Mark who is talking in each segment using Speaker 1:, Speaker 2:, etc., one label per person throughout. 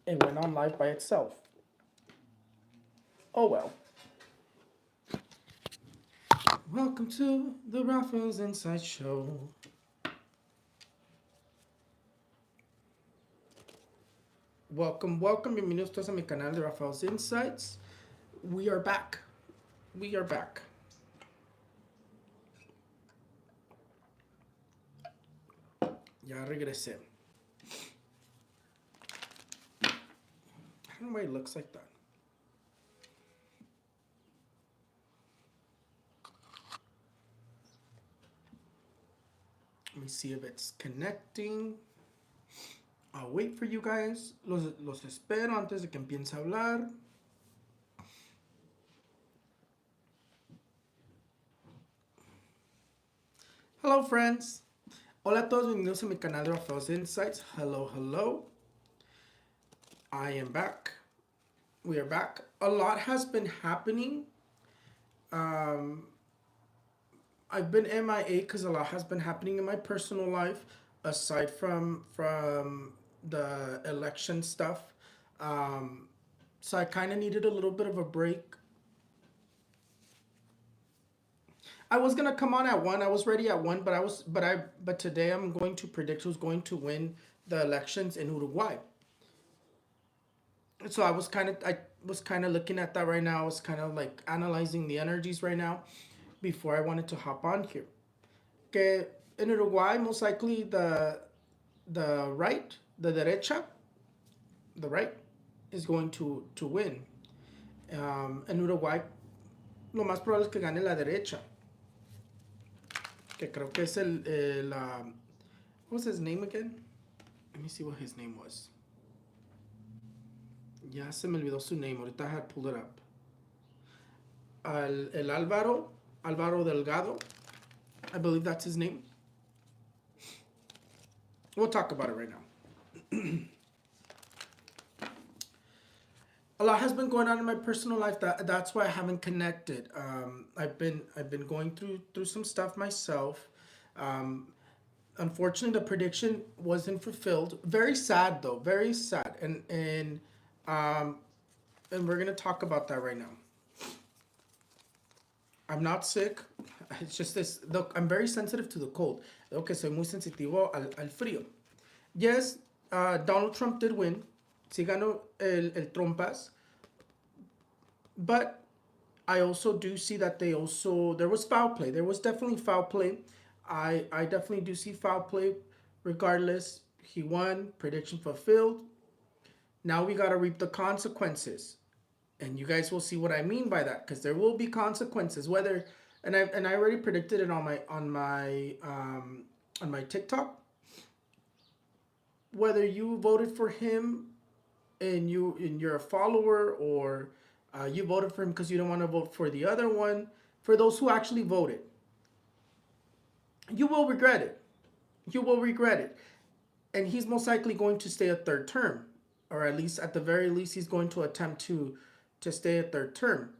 Speaker 1: It went on live by itself. Oh well. Welcome to the Raphaels Insights show. Welcome. Bienvenidos todos a mi canal de Raphaels Insights. We are back. We are back. Ya regresé. I don't know why it looks like that. Let me see if it's connecting. I'll wait for you guys. Los espero antes de que empiece a hablar. Hello, friends. Hola a todos, bienvenidos a mi canal de Raphaels Insights. Hello. I am back. We are back. A lot has been happening. I've been MIA because a lot has been happening in my personal life, aside from the election stuff. So I kind of needed a little bit of a break. I was gonna come on at 1. I was ready at 1, but today I'm going to predict who's going to win the elections in Uruguay. So I was kind of looking at that right now. I was kind of like analyzing the energies right now before I wanted to hop on here. Que in Uruguay, most likely the right, the derecha, the right is going to win. En Uruguay, lo más probable es que gane la derecha. Que creo que es what was his name again? Let me see what his name was. Ya se me olvidó su name. Ahorita I had pulled it up. El Álvaro Delgado. I believe that's his name. We'll talk about it right now. A lot has been going on in my personal life. That's why I haven't connected. I've been going through some stuff myself. Unfortunately, the prediction wasn't fulfilled. Very sad though. Very sad. And we're gonna talk about that right now. I'm not sick. It's just this. Look, I'm very sensitive to the cold. Okay, soy muy sensitivo al frío. Yes, Donald Trump did win. Sí ganó el trompas. But I also do see that there was foul play. There was definitely foul play. I definitely do see foul play. Regardless, he won. Prediction fulfilled. Now we gotta reap the consequences, and you guys will see what I mean by that, because there will be consequences. Whether and I already predicted it on my TikTok. Whether you voted for him and you're a follower, or you voted for him because you don't want to vote for the other one. For those who actually voted, you will regret it. You will regret it. And he's most likely going to stay a third term, or at the very least, he's going to attempt to stay a third term.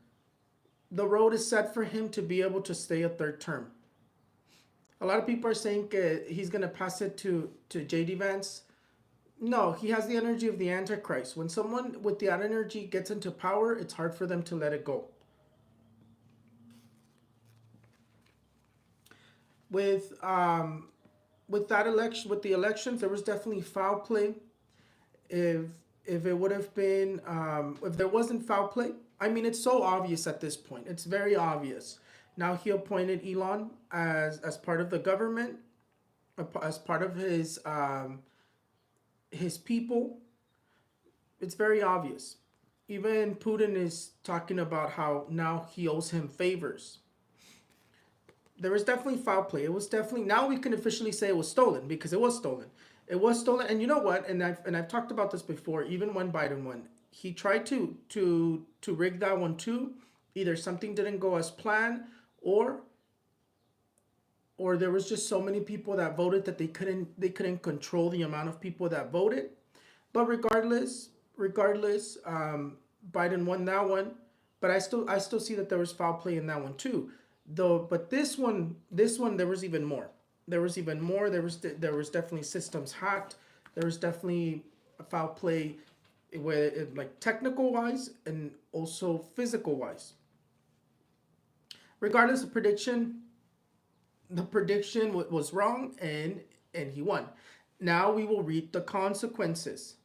Speaker 1: The road is set for him to be able to stay a third term. A lot of people are saying he's going to pass it to JD Vance. No, he has the energy of the Antichrist. When someone with that energy gets into power, it's hard for them to let it go. With that election, with the elections, there was definitely foul play. If it would have been, if there wasn't foul play, I mean, it's so obvious at this point. It's very obvious. Now he appointed Elon as part of the government, as part of his people. It's very obvious. Even Putin is talking about how now he owes him favors. There was definitely foul play. It was definitely, now we can officially say it was stolen, because it was stolen. It was stolen, and you know what? And I've talked about this before. Even when Biden won, he tried to rig that one too. Either something didn't go as planned, or there was just so many people that voted that they couldn't control the amount of people that voted. But regardless, Biden won that one. But I still see that there was foul play in that one too. Though, but this one there was even more. There was definitely systems hacked. There was definitely foul play like technical wise and also physical wise. Regardless of prediction, the prediction was wrong, and he won. Now we will reap the consequences.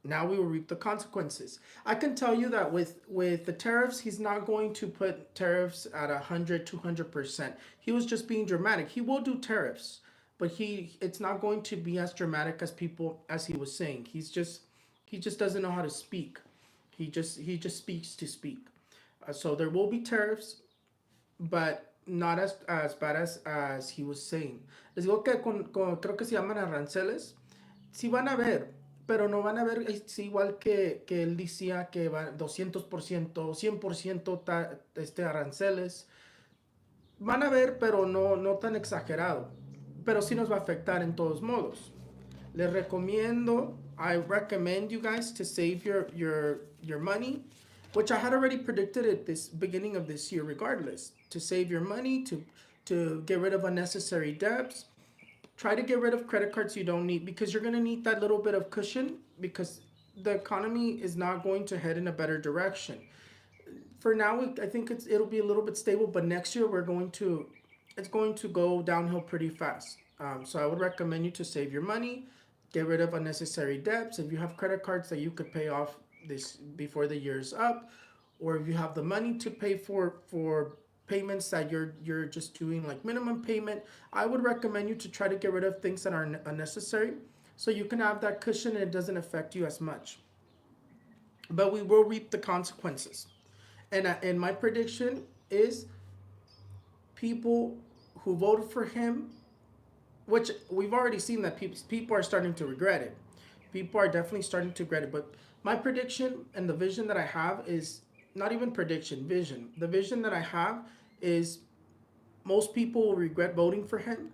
Speaker 1: Now we will reap the consequences. I can tell you that with the tariffs, he's not going to put tariffs at 100, 200%. He was just being dramatic. He will do tariffs, but it's not going to be as dramatic as he was saying. He just doesn't know how to speak. He just speaks to speak. So there will be tariffs, but not as bad as he was saying. Les digo que creo que se llaman aranceles. Sí van a ver, pero no van a ver igual que él decía que va 200%, 100% aranceles. Van a ver, pero no tan exagerado. Pero sí nos va a afectar en todos modos. Les recomiendo, I recommend you guys to save your money, which I had already predicted at this beginning of this year regardless. To save your money, to get rid of unnecessary debts. Try to get rid of credit cards you don't need, because you're going to need that little bit of cushion, because the economy is not going to head in a better direction. For now, I think it'll be a little bit stable, but next year it's going to go downhill pretty fast. So I would recommend you to save your money, get rid of unnecessary debts. If you have credit cards that you could pay off this before the year's up, or if you have the money to pay for payments that you're just doing like minimum payment, I would recommend you to try to get rid of things that are unnecessary, so you can have that cushion and it doesn't affect you as much. But we will reap the consequences. And my prediction is people who voted for him, which we've already seen that people are starting to regret it. People are definitely starting to regret it. But my prediction and the vision that I have is not even prediction, vision. The vision that I have is most people will regret voting for him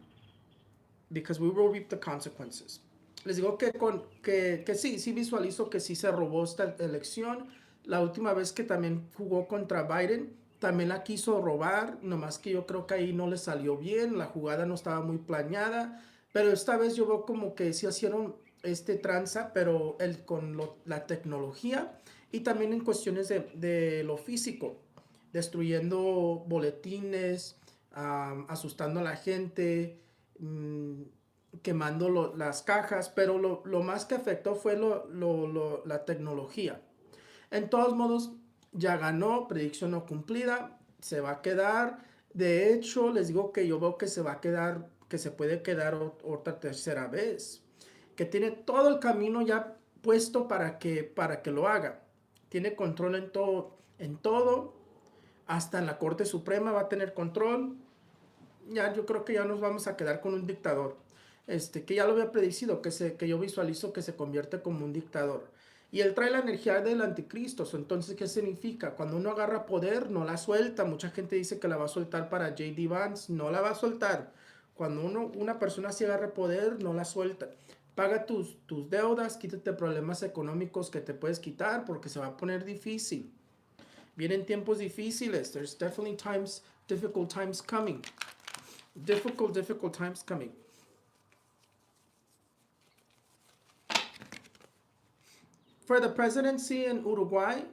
Speaker 1: because we will reap the consequences. Les digo que sí visualizo que sí se robó esta elección. La última vez que también jugó contra Biden, también la quiso robar, nomás que yo creo que ahí no le salió bien, la jugada no estaba muy planeada, pero esta vez yo veo como que sí hicieron tranza, pero la tecnología y también en cuestiones de lo físico, destruyendo boletines, asustando a la gente, quemando las cajas, pero lo más que afectó fue la tecnología. En todos modos, ya ganó, predicción no cumplida, se va a quedar. De hecho, les digo que yo veo que se va a quedar, que se puede quedar otra tercera vez, que tiene todo el camino ya puesto para que lo haga. Tiene control en todo, hasta en la Corte Suprema va a tener control. Ya yo creo que ya nos vamos a quedar con un dictador, que ya lo había predicido, que yo visualizo que se convierte como un dictador. Y él trae la energía del anticristo. Entonces, ¿qué significa? Cuando uno agarra poder, no la suelta. Mucha gente dice que la va a soltar para J.D. Vance. No la va a soltar. Cuando una persona se agarra poder, no la suelta. Paga tus deudas, quítate problemas económicos que te puedes quitar, porque se va a poner difícil. Vienen tiempos difíciles. There's definitely difficult times coming. Difficult times coming. For the presidency in Uruguay,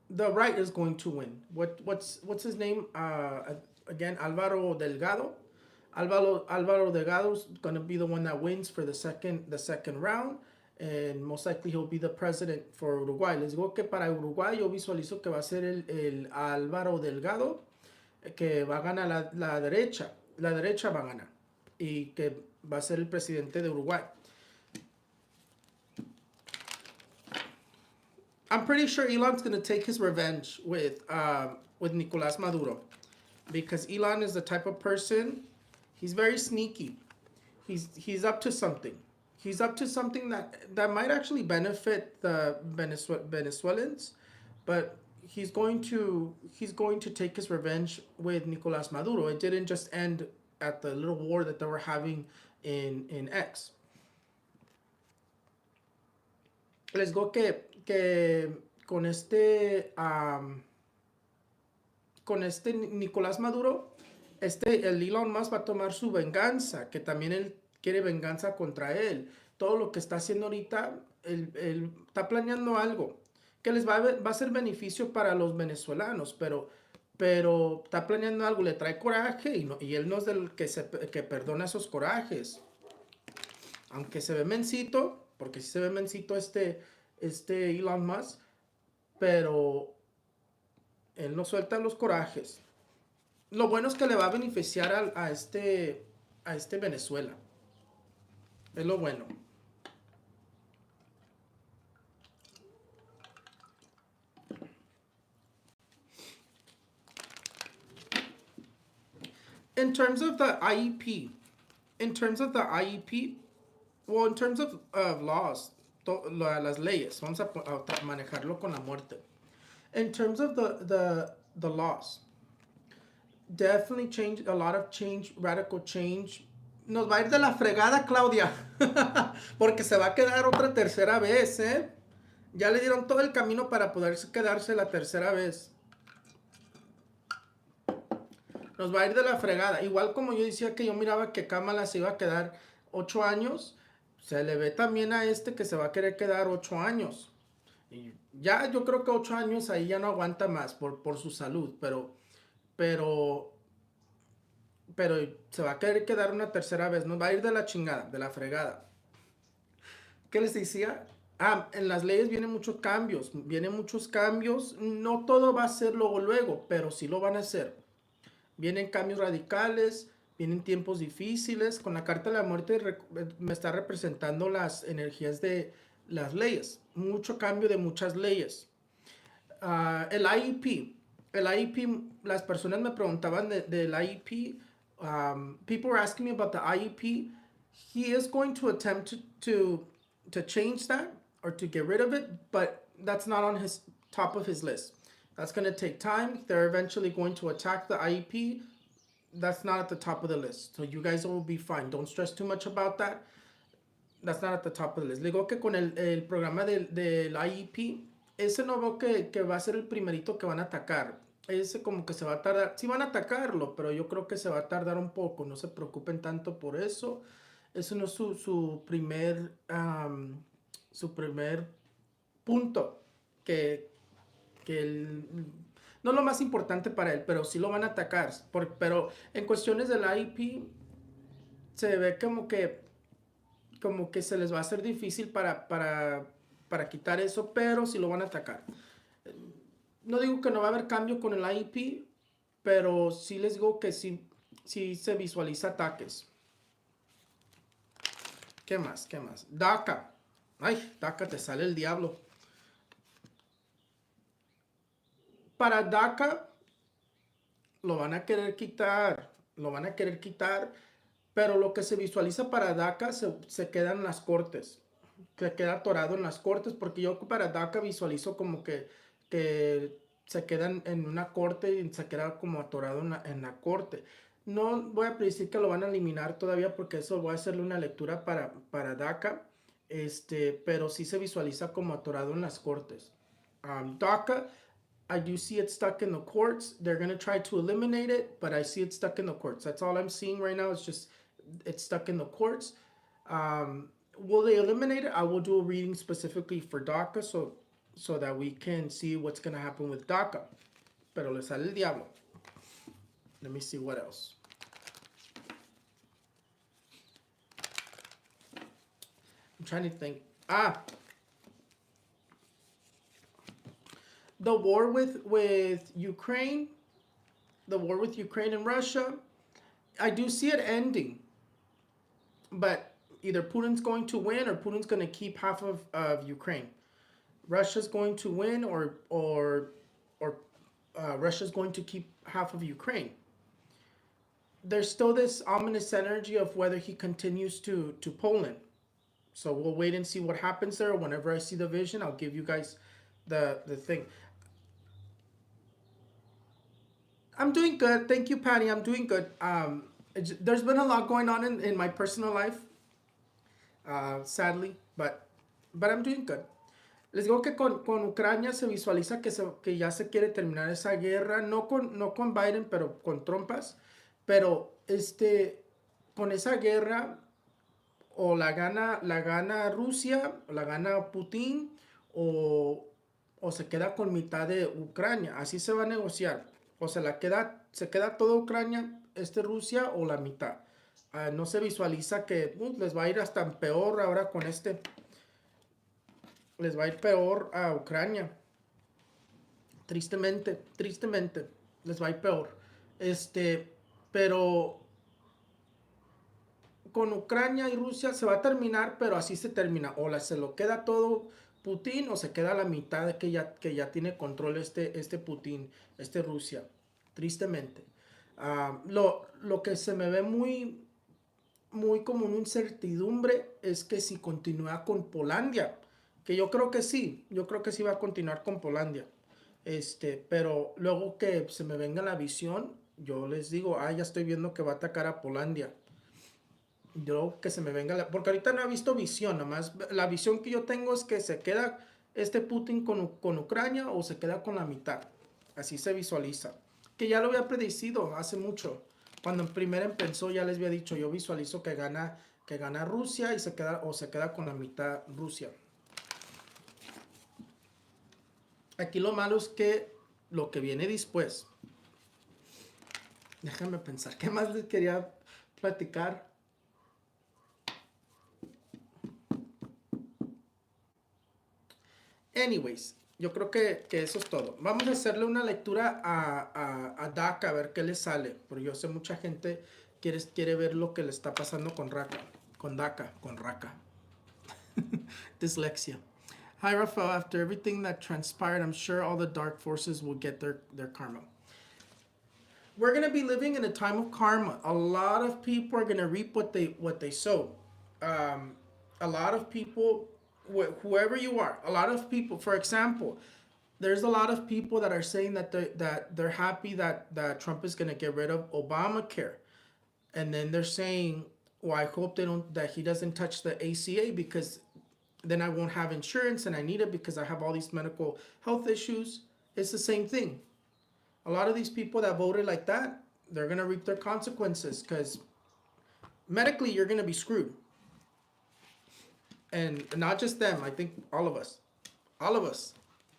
Speaker 1: the right is going to win. What's his name? Again, Álvaro Delgado. Álvaro Delgado is going to be the one that wins for the second round, and most likely he'll be the president for Uruguay. Les digo que para Uruguay yo visualizo que va a ser el Álvaro Delgado, que va a ganar la derecha. La derecha va a ganar y que va a ser el presidente de Uruguay. I'm pretty sure Elon's going to take his revenge with Nicolás Maduro, because Elon is the type of person, he's very sneaky. He's up to something. He's up to something that might actually benefit the Venezuelans, but he's going to take his revenge with Nicolás Maduro. It didn't just end at the little war that they were having in X. Les digo que con Nicolás Maduro, el Elon Musk va a tomar su venganza, que también él quiere venganza contra él. todo lo que está haciendo ahorita, él está planeando algo que les va a ser beneficio para los venezolanos, pero está planeando algo, le trae coraje y él no es del que perdona esos corajes. Aunque se ve mencito, porque sí se ve mencito este Elon Musk, pero él no suelta los corajes. Lo bueno es que le va a beneficiar a este Venezuela. Es lo bueno. In terms of the IEP, in terms of the IEP, well, in terms of laws, las leyes, vamos a manejarlo con la muerte. In terms of the laws, definitely change, a lot of change, radical change. Nos va a ir de la fregada, Claudia, porque se va a quedar otra tercera vez, ¿eh? Ya le dieron todo el camino para poder quedarse la tercera vez. Nos va a ir de la fregada. Igual como yo decía que yo miraba que Kamala se iba a quedar 8 años, se le ve también a este que se va a querer quedar 8 años. Y ya yo creo que 8 años ahí ya no aguanta más por su salud, pero, pero se va a querer quedar una tercera vez. Nos va a ir de la chingada, de la fregada. ¿Qué les decía? En las leyes vienen muchos cambios. No todo va a ser luego, pero sí lo van a hacer. Vienen cambios radicales, vienen tiempos difíciles. Con la carta de la muerte me está representando las energías de las leyes. Mucho cambio de muchas leyes. El IEP. El IEP, las personas me preguntaban del IEP. People were asking me about the IEP. He is going to attempt to change that or to get rid of it, but that's not on his top of his list. That's going to take time. They're eventually going to attack the IEP. That's not at the top of the list. So you guys will be fine. Don't stress too much about that. That's not at the top of the list. Le digo que con el programa del IEP, ese no veo que va a ser el primerito que van a atacar. Ese como que se va a tardar. Sí van a atacarlo, pero yo creo que se va a tardar un poco. No se preocupen tanto por eso. Eso no es su primer punto. No es lo más importante para él, pero sí lo van a atacar. Pero en cuestiones del IEP, se ve como que se les va a hacer difícil para quitar eso, pero sí lo van a atacar. No digo que no va a haber cambio con el IEP, pero sí les digo que sí se visualiza ataques. ¿Qué más? ¿Qué más? DACA. Ay, DACA, te sale el diablo. Para DACA lo van a querer quitar. Lo van a querer quitar. Pero lo que se visualiza para DACA se queda en las cortes. Se queda atorado en las cortes. Porque yo para DACA visualizo como que se quedan en una corte y se queda como atorado en la corte. No voy a decir que lo van a eliminar todavía porque eso voy a hacerle una lectura para DACA. Pero sí se visualiza como atorado en las cortes. DACA, I do see it stuck in the courts. They're going to try to eliminate it, but I see it stuck in the courts. That's all I'm seeing right now. It's stuck in the courts. Will they eliminate it? I will do a reading specifically for DACA so that we can see what's going to happen with DACA. Pero le sale el diablo. Let me see what else. I'm trying to think. The war with Ukraine, the war with Ukraine and Russia, I do see it ending. But either Putin's going to win or Putin's going to keep half of Ukraine. Russia's going to win or Russia's going to keep half of Ukraine. There's still this ominous energy of whether he continues to Poland. So we'll wait and see what happens there. Whenever I see the vision, I'll give you guys the thing. I'm doing good. Thank you, Patty. I'm doing good. There's been a lot going on in my personal life, sadly, but I'm doing good. Les digo que con Ucrania se visualiza que ya se quiere terminar esa guerra, no con Biden, pero con trompas. Pero con esa guerra, o la gana Rusia, o la gana Putin, o, o se queda con mitad de Ucrania. Así se va a negociar. O se queda toda Ucrania, Rusia, o la mitad. No se visualiza que les va a ir hasta peor ahora con les va a ir peor a Ucrania. Tristemente, tristemente, les va a ir peor. Pero con Ucrania y Rusia se va a terminar, pero así se termina. Se lo queda todo Putin o se queda la mitad de que ya tiene control Putin, Rusia. Tristemente. Lo que se me ve muy como una incertidumbre es que si continúa con Polandia, que yo creo que sí va a continuar con Polandia. Pero luego que se me venga la visión, yo les digo, ya estoy viendo que va a atacar a Polandia. Yo que se me venga porque ahorita no he visto visión, nomás la visión que yo tengo es que se queda Putin con Ucrania o se queda con la mitad. Así se visualiza. Que ya lo había predecido hace mucho. Cuando primero empezó ya les había dicho, yo visualizo que gana Rusia y se queda con la mitad Rusia. Aquí lo malo es que lo que viene después. Déjame pensar, ¿qué más les quería platicar? Anyways, yo creo que eso es todo. Vamos a hacerle una lectura a Daka, a ver qué le sale. Porque yo sé mucha gente quiere ver lo que le está pasando con Daka, con Raka. Dyslexia. Hi, Raphael. After everything that transpired, I'm sure all the dark forces will get their karma. We're going to be living in a time of karma. A lot of people are going to reap what they sow. A lot of people, whoever you are, a lot of people, for example, there's a lot of people that are saying that they're happy that Trump is going to get rid of Obamacare. And then they're saying, well, I hope that he doesn't touch the ACA because then I won't have insurance and I need it because I have all these medical health issues. It's the same thing. A lot of these people that voted like that, they're going to reap their consequences because medically you're going to be screwed. And not just them, I think all of us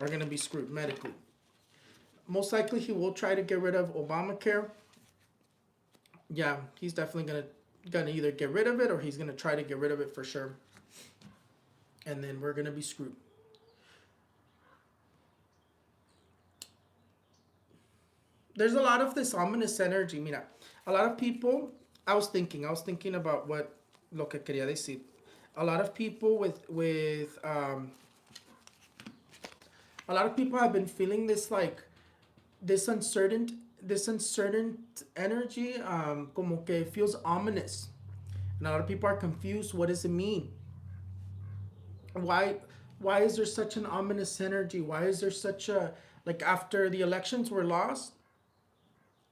Speaker 1: are going to be screwed medically. Most likely he will try to get rid of Obamacare. Yeah, he's definitely going to either get rid of it or he's going to try to get rid of it for sure. And then we're going to be screwed. There's a lot of this ominous energy. Mira, a lot of people, I was thinking about lo que quería decir. A lot of people a lot of people have been feeling this uncertain energy, como que it feels ominous. And a lot of people are confused. What does it mean? Why is there such an ominous energy? Why is there such a, like, after the elections were lost,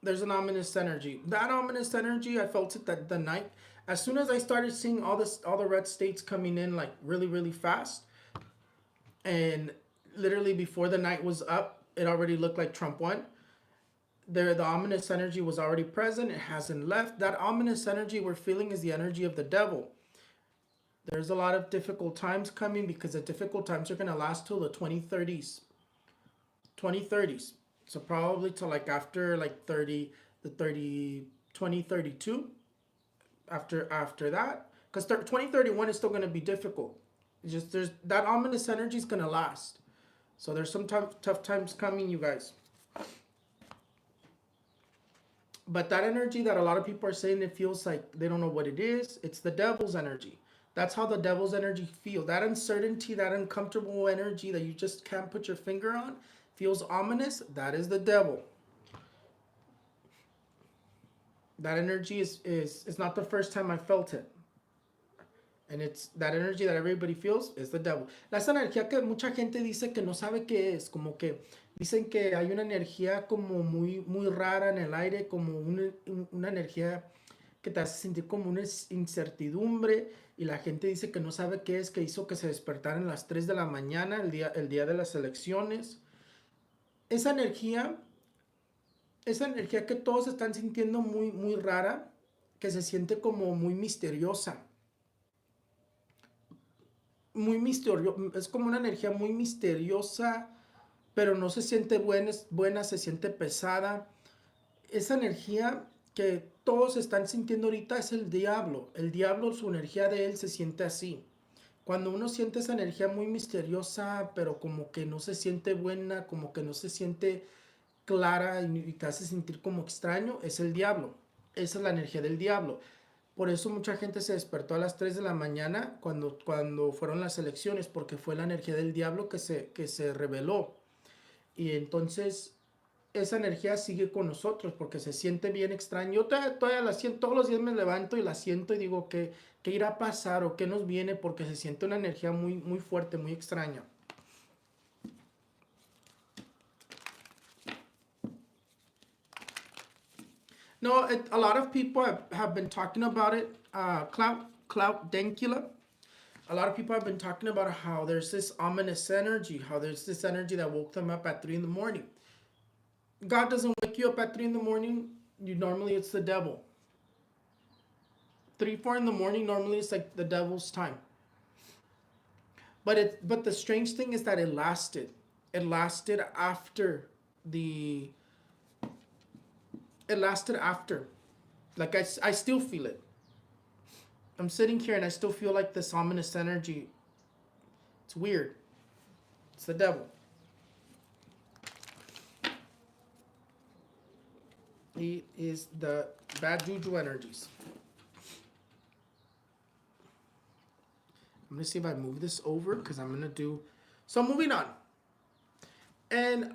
Speaker 1: there's an ominous energy. That ominous energy, I felt it that the night, as soon as I started seeing all the red states coming in like really, really fast, and literally before the night was up, it already looked like Trump won. The ominous energy was already present. It hasn't left. That ominous energy we're feeling is the energy of the devil. There's a lot of difficult times coming because the difficult times are going to last till the 2030s. 2030s. So probably till like after like 2032. After that. Because 2031 is still going to be difficult. It's just there's that ominous energy is going to last. So there's some tough times coming, you guys. But that energy that a lot of people are saying, it feels like they don't know what it is. It's the devil's energy. That's how the devil's energy feels. That uncertainty, that uncomfortable energy that you just can't put your finger on, feels ominous. That is the devil. That energy is not the first time I felt it. And it's that energy that everybody feels is the devil. Esa energía que mucha gente dice que no sabe qué es, como que dicen que hay una energía como muy rara en el aire, como una energía que te hace sentir como una incertidumbre, y la gente dice que no sabe qué es, que hizo que se despertaran a las 3 de la mañana el día de las elecciones. Esa energía que todos están sintiendo muy rara, que se siente como muy misteriosa. muy misteriosa, es como una energía muy misteriosa, pero no se siente buena, se siente pesada. Esa energía que todos están sintiendo ahorita es el diablo. El diablo, su energía de él se siente así. Cuando uno siente esa energía muy misteriosa, pero como que no se siente buena, como que no se siente clara y te hace sentir como extraño, es el diablo. Esa es la energía del diablo. Por eso mucha gente se despertó a las 3 de la mañana cuando fueron las elecciones, porque fue la energía del diablo que se reveló. Y entonces esa energía sigue con nosotros porque se siente bien extraño. Yo todavía la siento, todos los días me levanto y la siento y digo que qué irá a pasar o qué nos viene porque se siente una energía muy, muy fuerte, muy extraña. No, a lot of people have been talking about it. Cloud Denkula. A lot of people have been talking about how there's this ominous energy, how there's this energy that woke them up at 3 in the morning. God doesn't wake you up at 3 in the morning. Normally it's the devil. 3, 4 in the morning normally it's like the devil's time. But the strange thing is that it lasted. It lasted after the. It lasted after. Like I still feel it. I'm sitting here and I still feel like this ominous energy. It's weird. It's the devil. He is the bad juju energies. I'm gonna see if I move this over because I'm gonna do. So moving on, and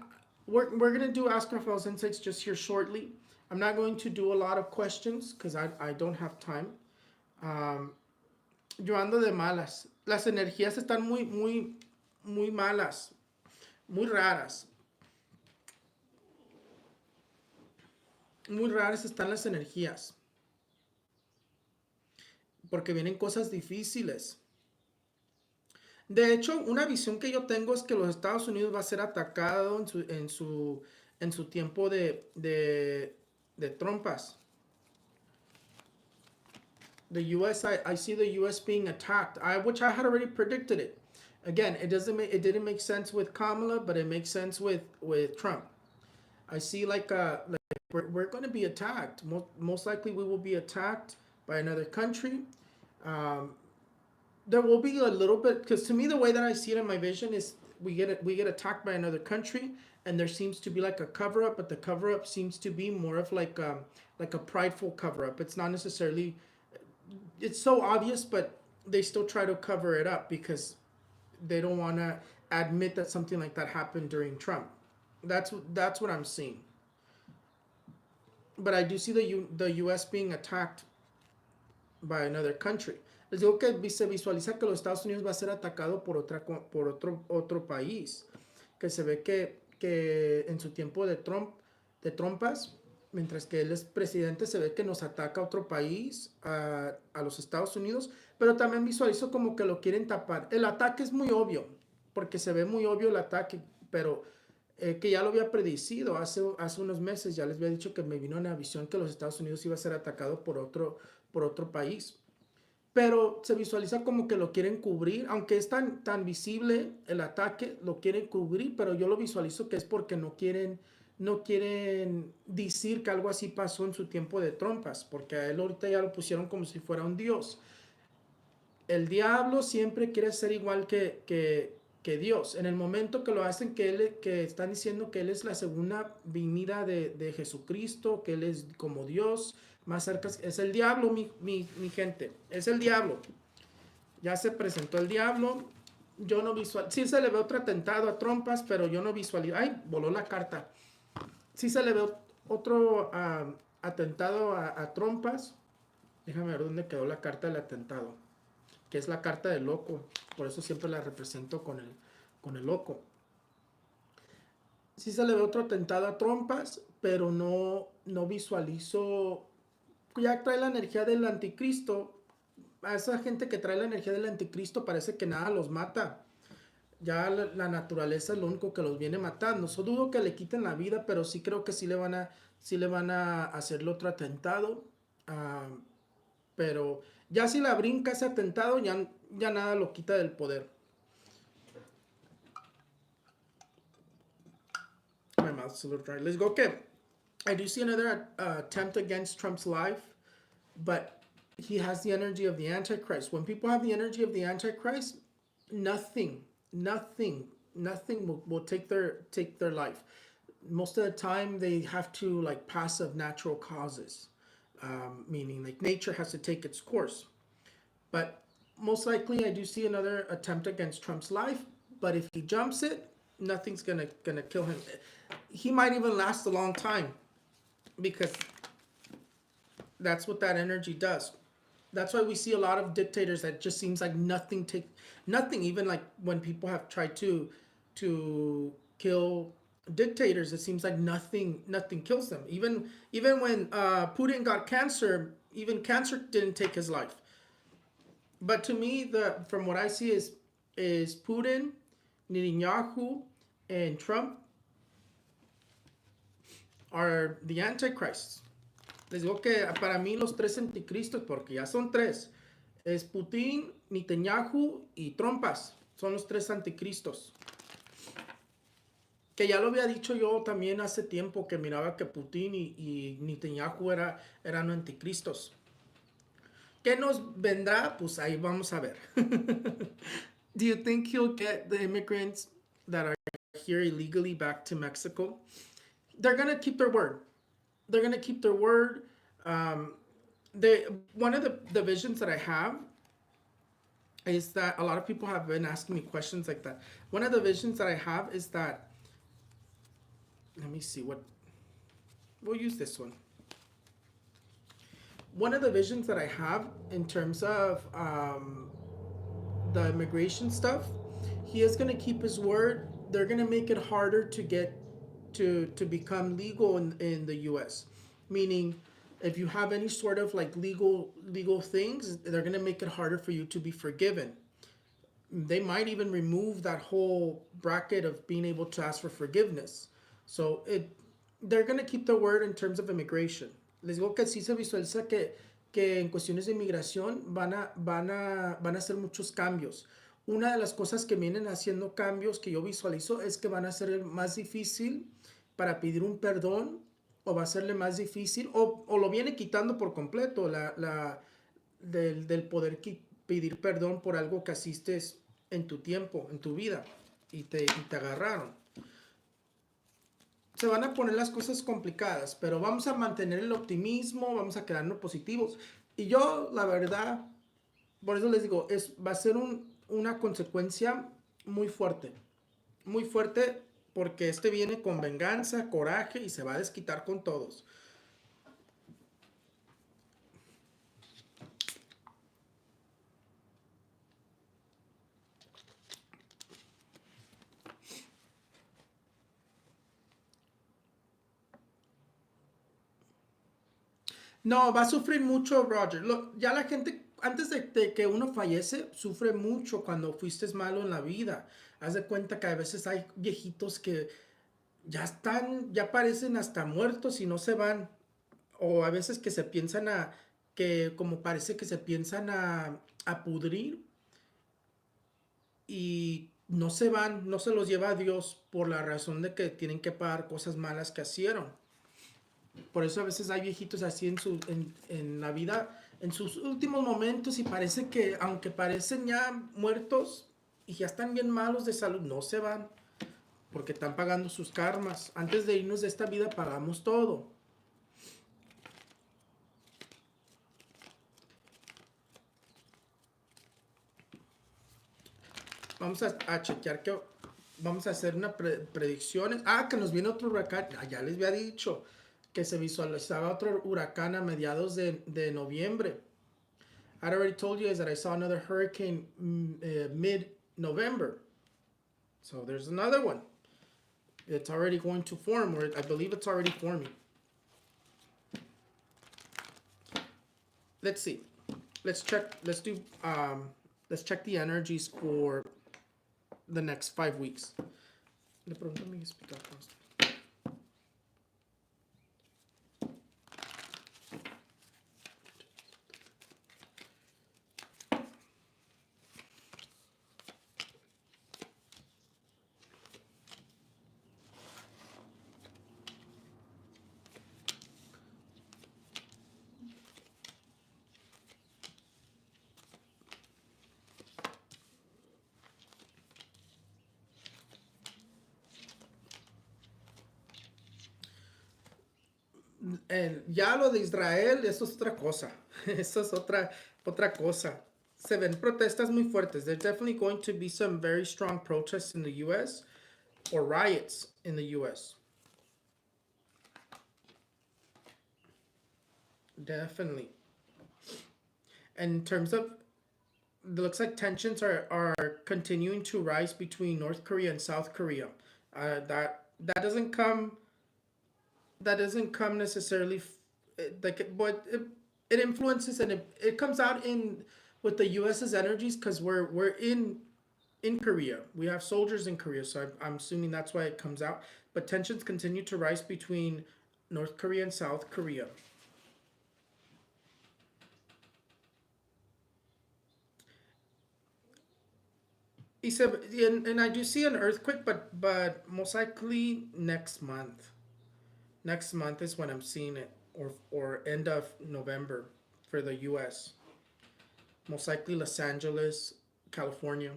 Speaker 1: we're gonna do Ask Raphaels Insights just here shortly. I'm not going to do a lot of questions because I don't have time. Yo ando de malas. Las energías están muy malas, muy raras. Muy raras están las energías. Porque vienen cosas difíciles. De hecho, una visión que yo tengo es que los Estados Unidos va a ser atacado en su tiempo de trompas. The U.S. I see the U.S. being attacked, which I had already predicted it. Again, it didn't make sense with Kamala, but it makes sense with Trump. I see like we're going to be attacked. Most likely we will be attacked by another country. There will be a little bit, because to me the way that I see it in my vision is we get attacked by another country, and there seems to be like a cover up, but the cover up seems to be more of like a prideful cover up. It's not necessarily, it's so obvious, but they still try to cover it up because they don't want to admit that something like that happened during Trump. That's what I'm seeing. But I do see the U.S. being attacked by another country. Les digo que se visualiza que los Estados Unidos va a ser atacado por otro país. Que se ve que en su tiempo de trompas, mientras que él es presidente, se ve que nos ataca otro país, a los Estados Unidos, pero también visualizo como que lo quieren tapar. El ataque es muy obvio, porque se ve muy obvio el ataque, pero que ya lo había predecido hace unos meses. Ya les había dicho que me vino una visión que los Estados Unidos iba a ser atacado por otro país. Pero se visualiza como que lo quieren cubrir, aunque es tan visible el ataque, lo quieren cubrir, pero yo lo visualizo que es porque no quieren decir que algo así pasó en su tiempo de trompas, porque a él ahorita ya lo pusieron como si fuera un dios. El diablo siempre quiere ser igual que Dios. En el momento que lo hacen, que están diciendo que él es la segunda venida de Jesucristo, que él es como Dios, más cerca es el diablo, mi gente, es el diablo. Ya se presentó el diablo. Yo no visualizo, sí se le ve otro atentado a trompas, pero yo no visualizo. Ay, voló la carta. Sí se le ve otro atentado a trompas. Déjame ver dónde quedó la carta del atentado, que es la carta del loco. Por eso siempre la represento con el loco. Sí se le ve otro atentado a trompas, pero no visualizo. Ya trae la energía del anticristo. A esa gente que trae la energía del anticristo parece que nada los mata. Ya la naturaleza es lo único que los viene matando. So, dudo que le quiten la vida, pero sí creo que sí le van a hacerle otro atentado. Pero ya si la brinca ese atentado, ya nada lo quita del poder. mouth's a little dry. Let's go. Okay. I do see another attempt against Trump's life, but he has the energy of the Antichrist. When people have the energy of the Antichrist, nothing, nothing, nothing will take their life. Most of the time, they have to like pass of natural causes, meaning like nature has to take its course. But most likely, I do see another attempt against Trump's life. But if he jumps it, nothing's gonna kill him. He might even last a long time because that's what that energy does. That's why we see a lot of dictators that just seems like nothing. Even like when people have tried to kill dictators, it seems like nothing kills them. Even when Putin got cancer, even cancer didn't take his life. But to me, the from what I see is Putin, Netanyahu, and Trump are the antichrists. Les digo que para mí los tres anticristos, porque ya son tres, es Putin, Netanyahu y Trumpas. Son los tres anticristos. Que ya lo había dicho yo también hace tiempo que miraba que Putin y Netanyahu eran anticristos. ¿Qué nos vendrá? Pues ahí vamos a ver. Do you think he'll get the immigrants that are here illegally back to Mexico? They're going to keep their word. They're going to keep their word. One of the visions that I have is that a lot of people have been asking me questions like that. One of the visions that I have is that, let me see we'll use this one. One of the visions that I have in terms of the immigration stuff, he is going to keep his word. They're going to make it harder to get to become legal in the U.S. Meaning, if you have any sort of like legal things, they're going to make it harder for you to be forgiven. They might even remove that whole bracket of being able to ask for forgiveness. So they're going to keep their word in terms of immigration. Les digo que sí se visualiza que en cuestiones de inmigración van a hacer muchos cambios. Una de las cosas que vienen haciendo cambios que yo visualizo es que van a ser más difícil para pedir un perdón, o va a serle más difícil, o lo viene quitando por completo del poder pedir perdón por algo que asistes en tu tiempo, en tu vida, y te agarraron. Se van a poner las cosas complicadas, pero vamos a mantener el optimismo, vamos a quedarnos positivos. Y yo, la verdad, por eso les digo, va a ser una consecuencia muy fuerte, porque viene con venganza, coraje y se va a desquitar con todos. No, va a sufrir mucho, Roger. Ya la gente, antes de que uno fallece, sufre mucho cuando fuiste malo en la vida. Haz de cuenta que a veces hay viejitos que ya parecen hasta muertos y no se van. O a veces que se piensan como parece que se piensan a pudrir y no se van, no se los lleva a Dios por la razón de que tienen que pagar cosas malas que hicieron. Por eso a veces hay viejitos así en la vida, en sus últimos momentos, y parece que, aunque parecen ya muertos y ya están bien malos de salud, no se van, porque están pagando sus karmas. Antes de irnos de esta vida pagamos todo. Vamos a chequear que vamos a hacer una predicciones. Que nos viene otro huracán. Ya les había dicho que se visualizaba otro huracán a mediados de noviembre. I already told you guys that I saw another hurricane mid-November. So there's another one. It's already going to form, or I believe it's already forming. Let's see. Let's check. Let's check the energies for the next 5 weeks. Le pregunto a mi explicar. Ya lo de Israel, eso es otra cosa. Eso es otra cosa. Se ven protestas muy fuertes. There's definitely going to be some very strong protests in the U.S. or riots in the U.S. Definitely. And in terms of, it looks like tensions are continuing to rise between North Korea and South Korea. That doesn't come necessarily but it influences and it comes out in with the US's energies because we're in Korea. We have soldiers in Korea, so I'm assuming that's why it comes out. But tensions continue to rise between North Korea and South Korea. He said, and I do see an earthquake, but most likely next month. Next month is when I'm seeing it, or end of November for the U.S. Most likely Los Angeles, California.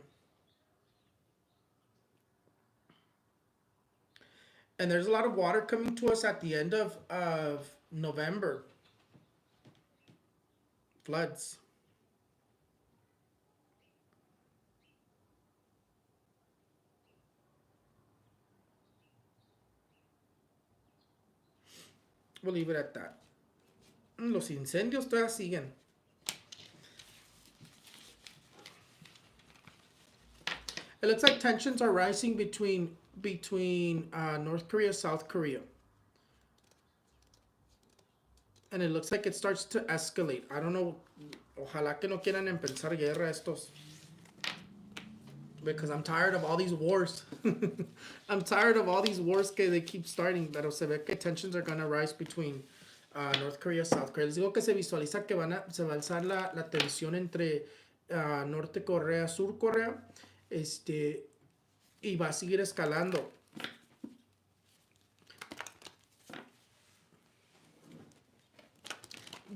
Speaker 1: And there's a lot of water coming to us at the end of November. Floods. We'll leave it at that. Los incendios todavía siguen. It looks like tensions are rising between North Korea, South Korea, and it looks like it starts to escalate. I don't know. Ojalá que no quieran empezar guerra estos, because I'm tired of all these wars. I'm tired of all these wars que they keep starting. Pero se ve que tensions are gonna rise between North Korea, South Korea. Les digo que se visualiza que se va a alzar la tensión entre Norte Corea, Sur Corea, y va a seguir escalando.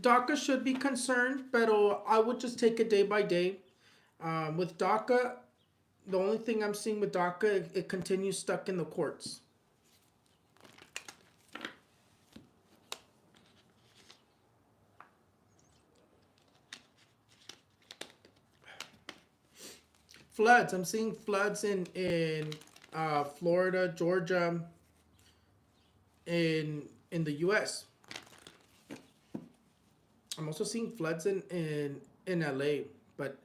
Speaker 1: DACA should be concerned, but I would just take it day by day. With DACA, the only thing I'm seeing with DACA, it continues stuck in the courts. Floods. I'm seeing floods in Florida, Georgia, in the U.S. I'm also seeing floods in LA, but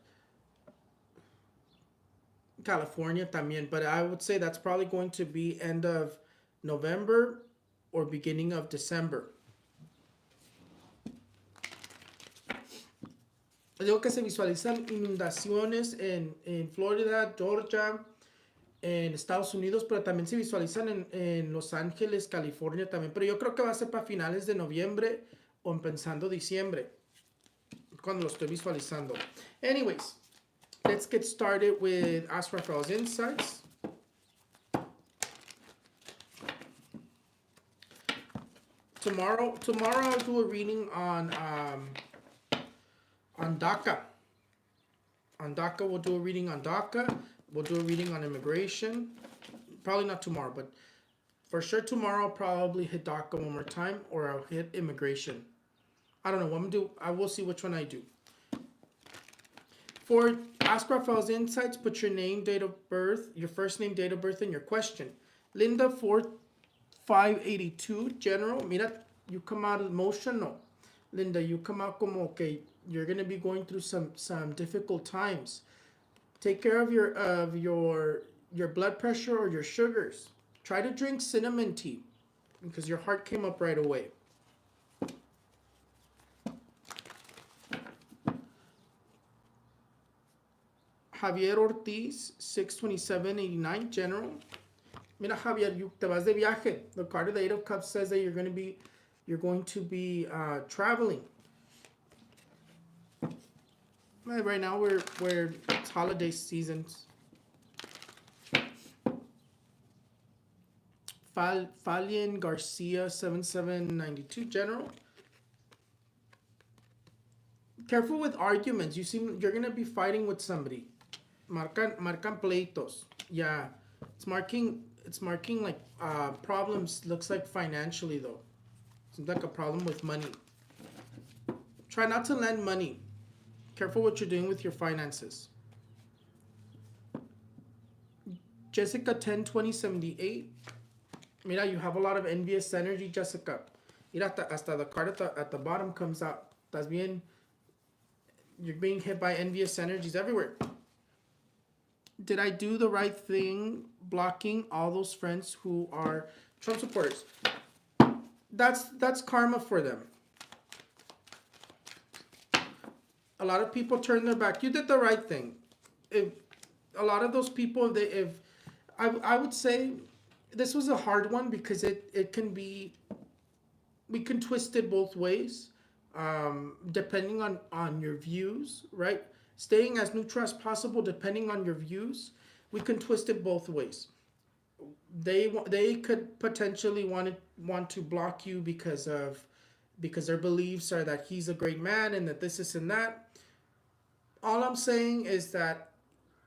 Speaker 1: California también. But I would say that's probably going to be end of November or beginning of December. Digo que se visualizan inundaciones en Florida, Georgia, en Estados Unidos, pero también se visualizan en Los Ángeles, California también. Pero yo creo que va a ser para finales de noviembre o empezando diciembre, cuando lo estoy visualizando. Anyways, let's get started with Ask Raphaels Insights. Tomorrow I'll do a reading on DACA. On DACA, we'll do a reading on DACA. We'll do a reading on immigration. Probably not tomorrow, but for sure tomorrow I'll probably hit DACA one more time, or I'll hit immigration. I don't know what I'm gonna do. I will see which one I do. For Ask Raphael's Insights, put your name, date of birth, your first name, date of birth, and your question. Linda 4582, general. Mira, you come out emotional. Linda, you come out como okay, you're gonna be going through some difficult times. Take care of your blood pressure or your sugars. Try to drink cinnamon tea because your heart came up right away. Javier Ortiz, 62789, general. Mira, Javier, you te vas de viaje. The card of the Eight of Cups says that you're going to be traveling. Right now we're it's holiday seasons. Falian Garcia, 7792, general. Careful with arguments. You're gonna be fighting with somebody. Marcan pleitos. Yeah, it's marking like problems. Looks like financially though. Seems like a problem with money. Try not to lend money. Careful what you're doing with your finances. Jessica 102078. Mira, you have a lot of envious energy, Jessica. Mira, hasta the card at the bottom comes out. Estás bien. You're being hit by envious energies everywhere. Did I do the right thing blocking all those friends who are Trump supporters? That's karma for them. A lot of people turn their back. You did the right thing. If a lot of those people, I would say this was a hard one because it can be, we can twist it both ways, depending on your views, right? Staying as neutral as possible, depending on your views, we can twist it both ways. They could potentially want to block you because their beliefs are that he's a great man and that this and that. All I'm saying is that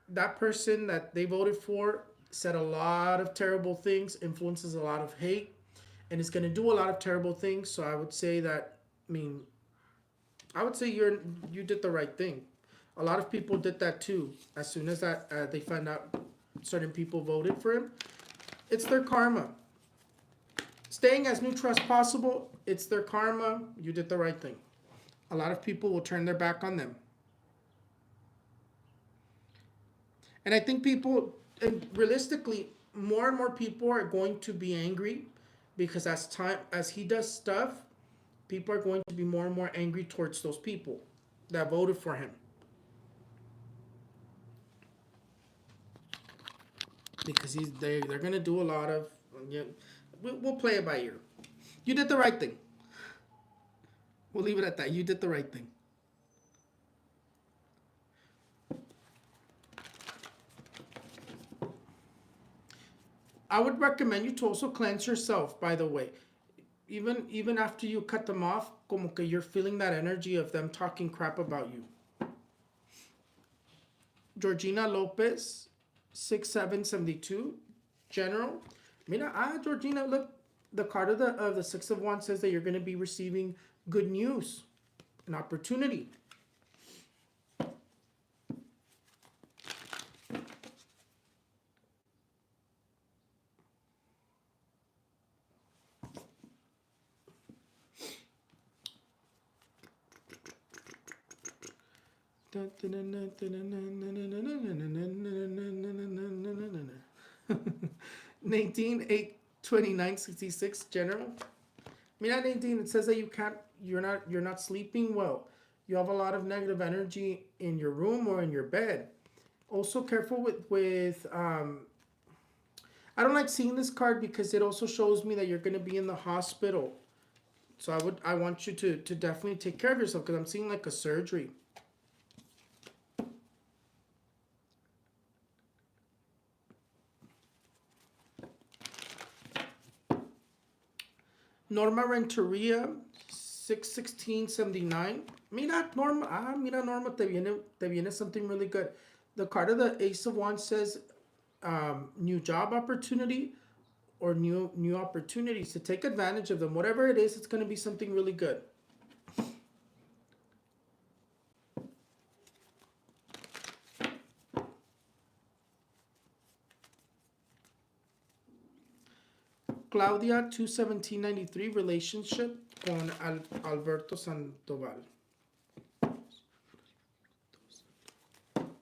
Speaker 1: that person that they voted for said a lot of terrible things, influences a lot of hate, and is going to do a lot of terrible things. So I would say that, I would say you did the right thing. A lot of people did that too. As soon as that they found out certain people voted for him, it's their karma. Staying as neutral as possible, it's their karma. You did the right thing. A lot of people will turn their back on them. And I think people, and realistically, more and more people are going to be angry because as he does stuff, people are going to be more and more angry towards those people that voted for him. Because they're going to do a lot of, we'll play it by ear. You did the right thing. We'll leave it at that. You did the right thing. I would recommend you to also cleanse yourself, by the way. Even after you cut them off, como que you're feeling that energy of them talking crap about you. Georgina Lopez, 6772, General. Mira, Georgina, look, the card of the Six of Wands says that you're going to be receiving good news, an opportunity. Nadine 82966, General. Mira, Nadine, it says that you're not sleeping well. You have a lot of negative energy in your room or in your bed. Also careful with I don't like seeing this card because it also shows me that you're going to be in the hospital. So I want you to definitely take care of yourself because I'm seeing like a surgery. Norma Renteria, 61679. Mira, Norma, te viene something really good. The card of the Ace of Wands says new job opportunity or new opportunities. To take advantage of them. Whatever it is, it's going to be something really good. Claudia 21793, relationship con Alberto Sandoval.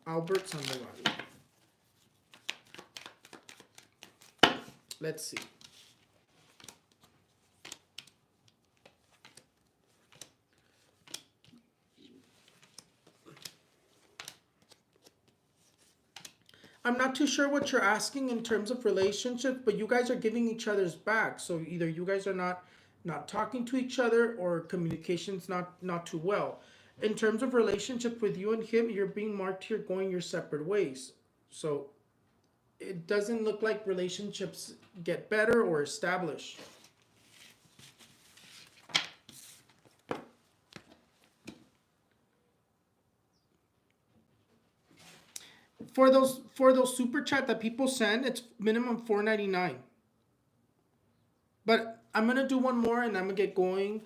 Speaker 1: Albert Sandoval. Let's see. I'm not too sure what you're asking in terms of relationships, but you guys are giving each other's back. So either you guys are not talking to each other or communication's not too well. In terms of relationship with you and him, you're being marked here going your separate ways. So it doesn't look like relationships get better or establish. For those super chat that people send, it's minimum $4.99. But I'm going to do one more and I'm going to get going.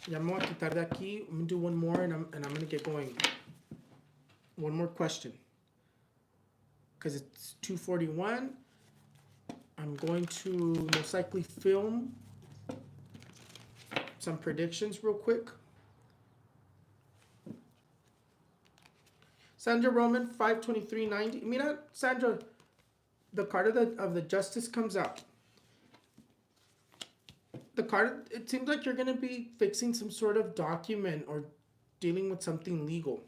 Speaker 1: Ya me voy a quitar de aquí. I'm going to do one more and I'm going to get going. One more question. Because it's 2:41. I'm going to most likely film some predictions real quick. Sandra Roman, 523.90. Mira, Sandra, the card of the Justice comes out. The card, it seems like you're going to be fixing some sort of document or dealing with something legal.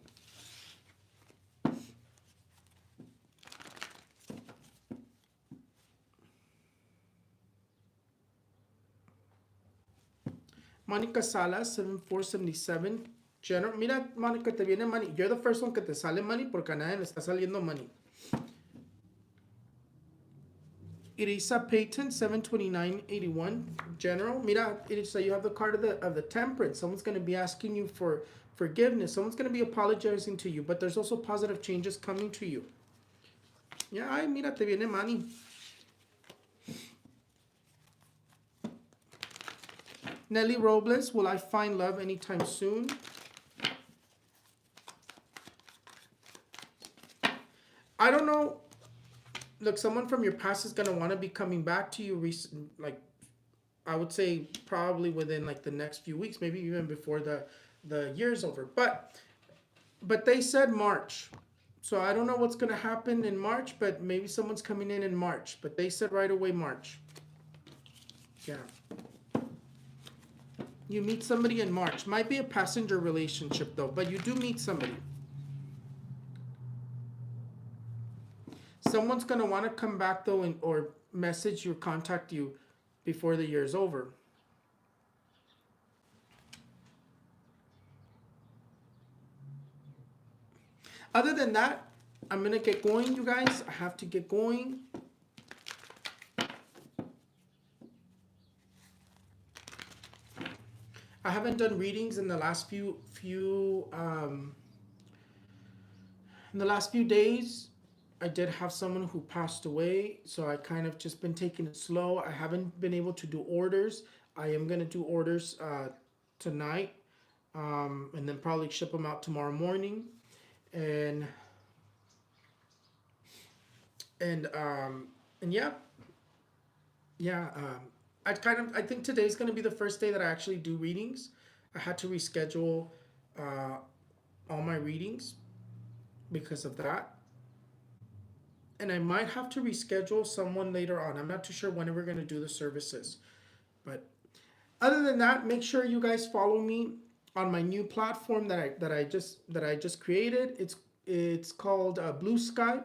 Speaker 1: Monica Salas, 7477. General, mira, Monica, te viene money. You're the first one que te sale money porque a nadie le está saliendo money. Irisa Payton, 729.81. General, mira, Irisa, you have the card of the Temperance. Someone's going to be asking you for forgiveness. Someone's going to be apologizing to you, but there's also positive changes coming to you. Yeah, ay, mira, te viene money. Nelly Robles, will I find love anytime soon? I don't know. Look, someone from your past is going to want to be coming back to you, like, I would say probably within like the next few weeks, maybe even before the year's over. But they said March. So I don't know what's going to happen in March, but maybe someone's coming in March. But they said right away March. Yeah. You meet somebody in March. Might be a passenger relationship though, but you do meet somebody. Someone's going to want to come back though or message you or contact you before the year's over. Other than that, I'm going to get going, you guys. I have to get going. I haven't done readings in the last few days. I did have someone who passed away, so I kind of just been taking it slow. I haven't been able to do orders. I am going to do orders tonight, and then probably ship them out tomorrow morning. And yeah. I think today's going to be the first day that I actually do readings. I had to reschedule all my readings because of that. And I might have to reschedule someone later on. I'm not too sure when we're going to do the services. But other than that, make sure you guys follow me on my new platform that I just created. It's called Blue Sky.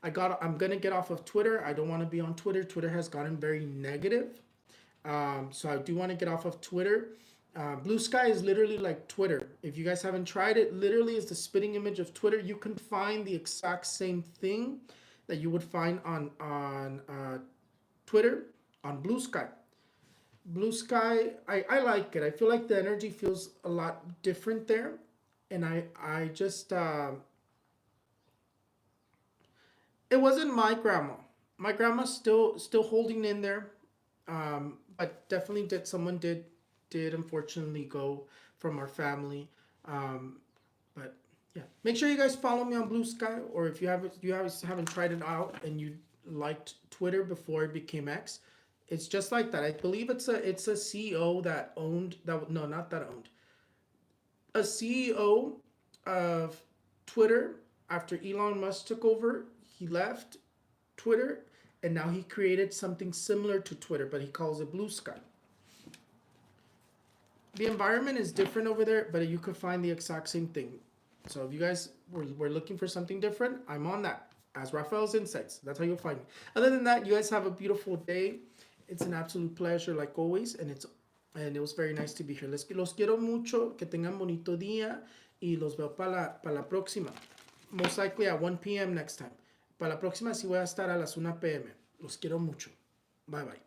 Speaker 1: I'm gonna get off of Twitter. I don't want to be on Twitter. Twitter has gotten very negative. So I do want to get off of Twitter. Blue Sky is literally like Twitter. If you guys haven't tried it, literally is the spitting image of Twitter. You can find the exact same thing that you would find on Twitter on Blue Sky. Blue Sky, I like it. I feel like the energy feels a lot different there, and I just it wasn't my grandma. My grandma's still holding in there, but definitely someone did unfortunately go from our family. But yeah, make sure you guys follow me on Blue Sky, or if you haven't tried it out and you liked Twitter before it became X, it's just like that. I believe it's a CEO that owned that. No, not that owned. A CEO of Twitter after Elon Musk took over. He left Twitter and now he created something similar to Twitter, but he calls it Blue Sky. The environment is different over there, but you could find the exact same thing. So if you guys were looking for something different, I'm on that as Raphaels Insights. That's how you'll find me. Other than that, you guys have a beautiful day. It's an absolute pleasure, like always, and it was very nice to be here. Los quiero mucho, que tengan bonito día, y los veo para la próxima. Most likely at 1 p.m. next time. Para la próxima sí voy a estar a las 1 p.m. Los quiero mucho. Bye bye.